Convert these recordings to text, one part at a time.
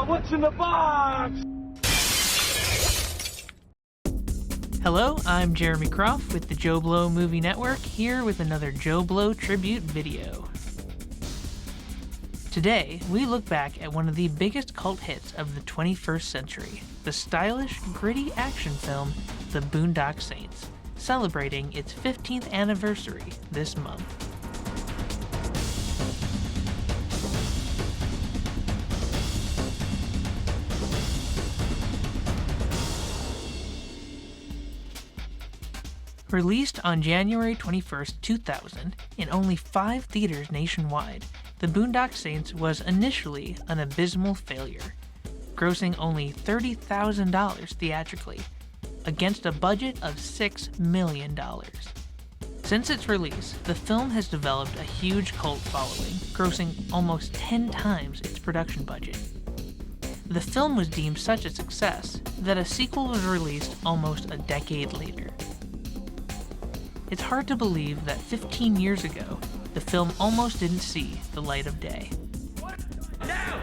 What's in the box? Hello, I'm Jeremy Croft with the Joe Blow Movie Network, here with another Joe Blow tribute video. Today, we look back at one of the biggest cult hits of the 21st century, the stylish, gritty action film, The Boondock Saints, celebrating its 15th anniversary this month. Released on January 21st, 2000, in only 5 theaters nationwide, The Boondock Saints was initially an abysmal failure, grossing only $30,000 theatrically, against a budget of $6 million. Since its release, the film has developed a huge cult following, grossing almost 10 times its production budget. The film was deemed such a success that a sequel was released almost a decade later. It's hard to believe that 15 years ago, the film almost didn't see the light of day. Now!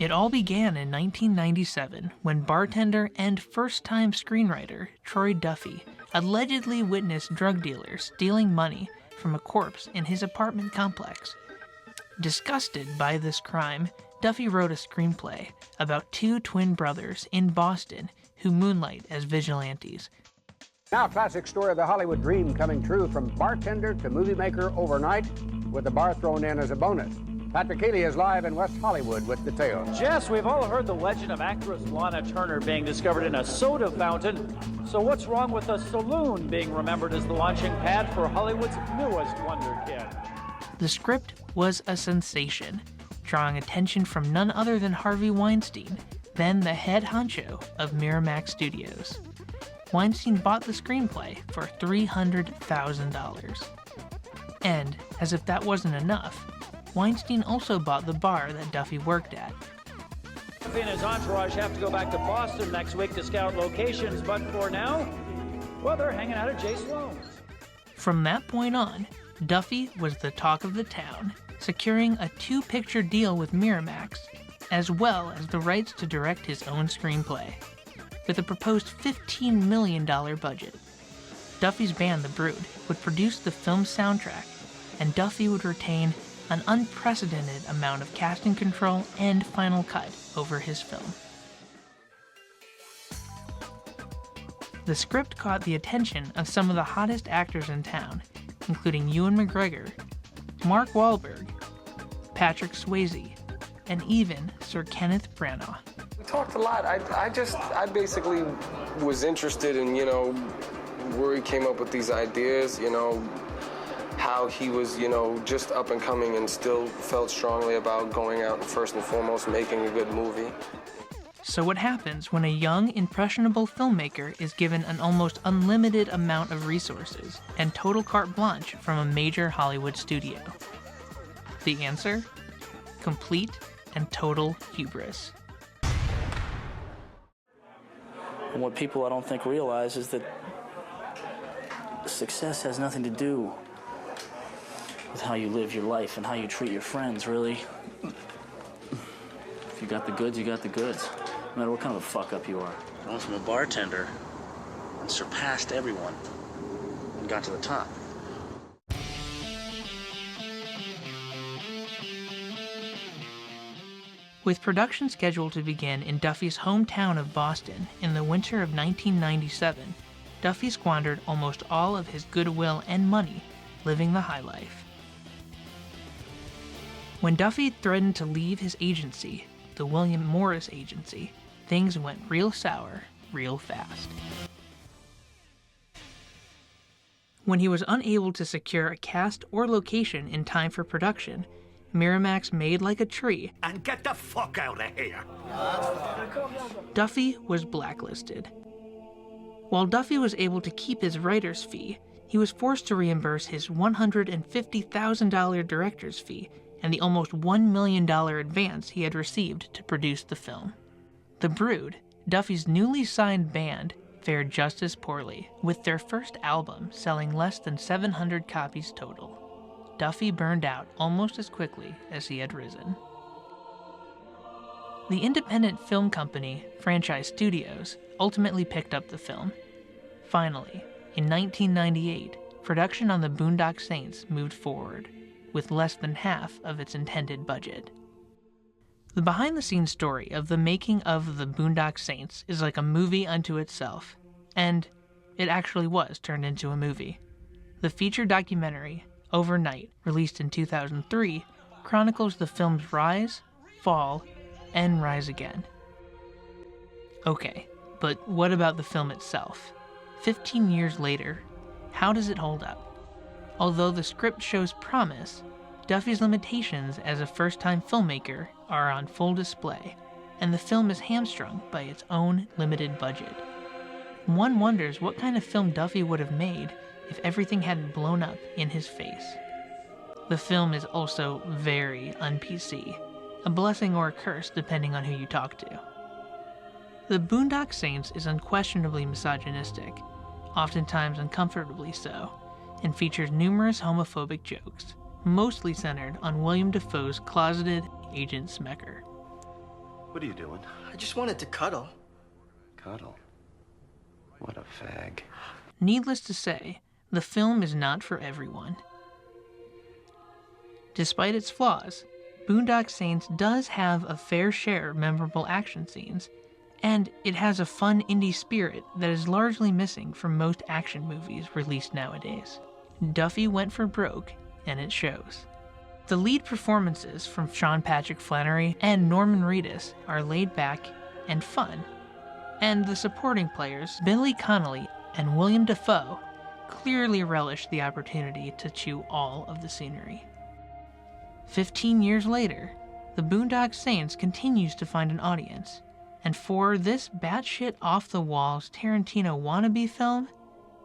It all began in 1997 when bartender and first-time screenwriter Troy Duffy allegedly witnessed drug dealers stealing money from a corpse in his apartment complex. Disgusted by this crime, Duffy wrote a screenplay about 2 twin brothers in Boston who moonlight as vigilantes. Now, a classic story of the Hollywood dream coming true, from bartender to movie maker overnight, with the bar thrown in as a bonus. Patrick Healy is live in West Hollywood with details. Jess, we've all heard the legend of actress Lana Turner being discovered in a soda fountain. So what's wrong with a saloon being remembered as the launching pad for Hollywood's newest wonder kid? The script was a sensation, drawing attention from none other than Harvey Weinstein, then the head honcho of Miramax Studios. Weinstein bought the screenplay for $300,000. And, as if that wasn't enough, Weinstein also bought the bar that Duffy worked at. Duffy and his entourage have to go back to Boston next week to scout locations, but for now, well, they're hanging out at Jay Sloan's. From that point on, Duffy was the talk of the town, securing a 2-picture deal with Miramax, as well as the rights to direct his own screenplay. With a proposed $15 million budget, Duffy's band, The Brood, would produce the film's soundtrack, and Duffy would retain an unprecedented amount of casting control and final cut over his film. The script caught the attention of some of the hottest actors in town, including Ewan McGregor, Mark Wahlberg, Patrick Swayze, and even Sir Kenneth Branagh. We talked a lot. I basically was interested in, where he came up with these ideas, how he was, just up and coming and still felt strongly about going out and first and foremost making a good movie. So what happens when a young, impressionable filmmaker is given an almost unlimited amount of resources and total carte blanche from a major Hollywood studio? The answer? Complete and total hubris. And what people I don't think realize is that success has nothing to do with how you live your life and how you treat your friends, really. If you got the goods, you got the goods. No matter what kind of a fuck-up you are. I went from a bartender and surpassed everyone and got to the top. With production scheduled to begin in Duffy's hometown of Boston in the winter of 1997, Duffy squandered almost all of his goodwill and money living the high life. When Duffy threatened to leave his agency, the William Morris Agency, things went real sour real fast. When he was unable to secure a cast or location in time for production, Miramax made like a tree And get the fuck out of here! Duffy was blacklisted. While Duffy was able to keep his writer's fee, he was forced to reimburse his $150,000 director's fee and the almost $1 million advance he had received to produce the film. The Brood, Duffy's newly signed band, fared just as poorly, with their first album selling less than 700 copies total. Duffy burned out almost as quickly as he had risen. The independent film company, Franchise Studios, ultimately picked up the film. Finally, in 1998, production on the Boondock Saints moved forward, with less than half of its intended budget. The behind-the-scenes story of the making of the Boondock Saints is like a movie unto itself, and it actually was turned into a movie. The feature documentary, Overnight, released in 2003, chronicles the film's rise, fall, and rise again. Okay, but what about the film itself? 15 years later, how does it hold up? Although the script shows promise, Duffy's limitations as a first-time filmmaker are on full display, and the film is hamstrung by its own limited budget. One wonders what kind of film Duffy would have made if everything hadn't blown up in his face. The film is also very un-PC, a blessing or a curse depending on who you talk to. The Boondock Saints is unquestionably misogynistic, oftentimes uncomfortably so, and features numerous homophobic jokes, mostly centered on William Dafoe's closeted Agent Smecker. What are you doing? I just wanted to cuddle. Cuddle. What a fag. Needless to say, the film is not for everyone. Despite its flaws, Boondock Saints does have a fair share of memorable action scenes, and it has a fun indie spirit that is largely missing from most action movies released nowadays. Duffy went for broke, and it shows. The lead performances from Sean Patrick Flannery and Norman Reedus are laid back and fun, and the supporting players, Billy Connolly and William Dafoe, clearly relish the opportunity to chew all of the scenery. 15 years later, the Boondock Saints continues to find an audience, and for this batshit off-the-walls Tarantino wannabe film,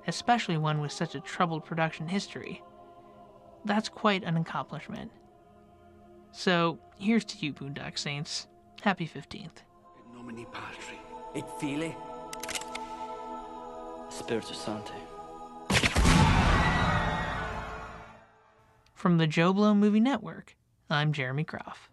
especially one with such a troubled production history, that's quite an accomplishment. So, here's to you, Boondock Saints. Happy 15th. In nomine Patri. Et Filii. Spiritus Sancti. From the Joe Blow Movie Network, I'm Jeremy Croft.